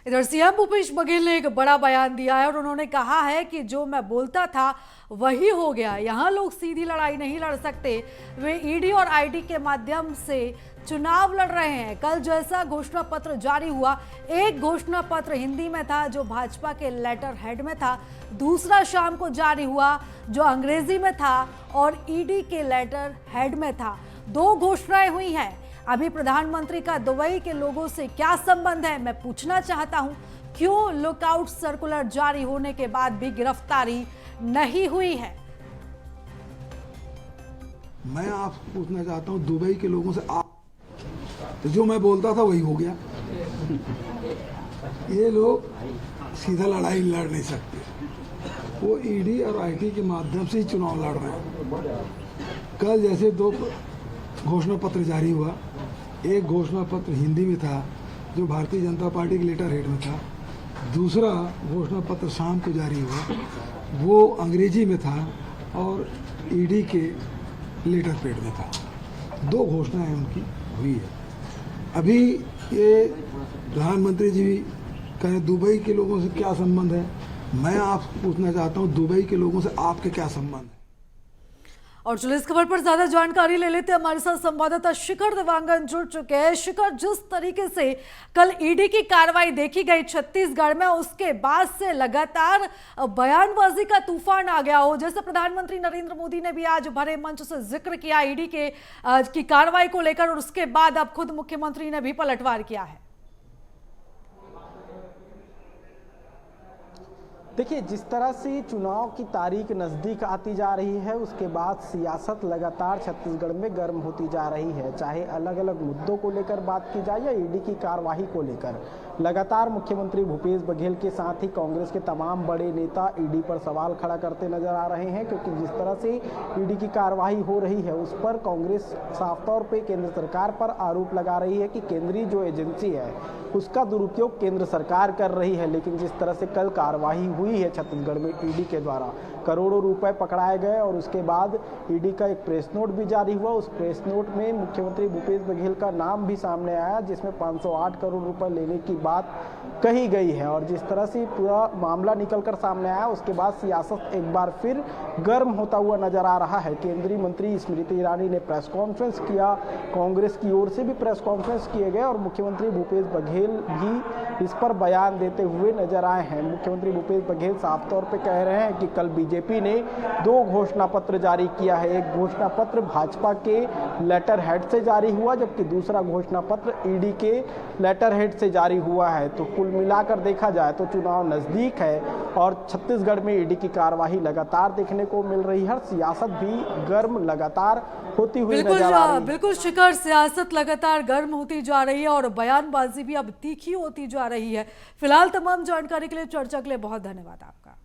इधर सीएम भूपेश बघेल ने एक बड़ा बयान दिया है और उन्होंने कहा है कि जो मैं बोलता था वही हो गया। यहाँ लोग सीधी लड़ाई नहीं लड़ सकते, वे ईडी और आईटी के माध्यम से चुनाव लड़ रहे हैं। कल जैसा घोषणा पत्र जारी हुआ, एक घोषणा पत्र हिंदी में था जो भाजपा के लेटर हेड में था, दूसरा शाम को जारी हुआ जो अंग्रेजी में था और ईडी के लेटर हेड में था। दो घोषणाएं हुई हैं। अभी प्रधानमंत्री का दुबई के लोगों से क्या संबंध है, मैं पूछना चाहता हूं। क्यों लुकआउट सर्कुलर जारी होने के बाद भी गिरफ्तारी नहीं हुई है? मैं आपसे पूछना चाहता हूं दुबई के लोगों से, आप तो जो मैं बोलता था वही हो गया। ये लोग सीधा लड़ाई लड़ नहीं सकते, वो ईडी और आईटी के माध्यम से ही चुनाव लड़ रहे हैं। कल जैसे दो घोषणा पत्र जारी हुआ, एक घोषणा पत्र हिंदी में था जो भारतीय जनता पार्टी के लेटर हेड में था, दूसरा घोषणा पत्र शाम को जारी हुआ वो अंग्रेजी में था और ईडी के लेटर पेड में था। दो घोषणाएं उनकी हुई है। अभी ये प्रधानमंत्री जी कहें दुबई के लोगों से क्या संबंध है, मैं आपसे पूछना चाहता हूँ दुबई के लोगों से आपके क्या संबंध है। और चलिए इस खबर पर ज्यादा जानकारी ले लेते हैं। हमारे साथ संवाददाता शिखर देवांगन जुड़ चुके हैं। शिखर, जिस तरीके से कल ईडी की कार्रवाई देखी गई छत्तीसगढ़ में, उसके बाद से लगातार बयानबाजी का तूफान आ गया हो। जैसे प्रधानमंत्री नरेंद्र मोदी ने भी आज भरे मंच से जिक्र किया ईडी की कार्रवाई को लेकर, और उसके बाद अब खुद मुख्यमंत्री ने भी पलटवार किया है। देखिए, जिस तरह से चुनाव की तारीख नज़दीक आती जा रही है, उसके बाद सियासत लगातार छत्तीसगढ़ में गर्म होती जा रही है। चाहे अलग अलग मुद्दों को लेकर बात की जाए या ईडी की कार्रवाई को लेकर, लगातार मुख्यमंत्री भूपेश बघेल के साथ ही कांग्रेस के तमाम बड़े नेता ईडी पर सवाल खड़ा करते नजर आ रहे हैं, क्योंकि जिस तरह से ईडी की कार्रवाई हो रही है उस पर कांग्रेस साफ तौर पर केंद्र सरकार पर आरोप लगा रही है कि केंद्रीय जो एजेंसी है उसका दुरुपयोग केंद्र सरकार कर रही है। लेकिन जिस तरह से कल कार्रवाई हुई है छत्तीसगढ़ में ईडी के द्वारा, करोड़ों रुपए पकड़ाए गए और उसके बाद ईडी का एक प्रेस नोट भी जारी हुआ। उस प्रेस नोट में मुख्यमंत्री भूपेश बघेल का नाम भी सामने आया, जिसमें 508 करोड़ रुपए लेने की बात कही गई है। और जिस तरह से पूरा मामला निकलकर सामने आया, उसके बाद सियासत एक बार फिर गर्म होता हुआ नजर आ रहा है। केंद्रीय मंत्री स्मृति ईरानी ने प्रेस कॉन्फ्रेंस किया, कांग्रेस की ओर से भी प्रेस कॉन्फ्रेंस किए गए और मुख्यमंत्री भूपेश बघेल भी इस पर बयान देते हुए नजर आए हैं। मुख्यमंत्री भूपेश बघेल साफ तौर पे कह रहे हैं कि कल बीजेपी ने दो घोषणा पत्र जारी किया है। एक घोषणा पत्र भाजपा के लेटर हेड से जारी हुआ, जबकि दूसरा घोषणा पत्र ईडी के लेटर हेड से जारी हुआ है। तो कुल मिलाकर देखा जाए तो चुनाव नजदीक है और छत्तीसगढ़ में ईडी की कार्रवाई लगातार देखने को मिल रही है। सियासत भी गर्म लगातार होती हुई नजर आ रही है। बिल्कुल शिखर, सियासत लगातार गर्म होती जा रही है और बयानबाजी भी अब तीखी होती जा रही है। फिलहाल तमाम जानकारी के लिए, चर्चा के लिए बहुत धन्यवाद आपका।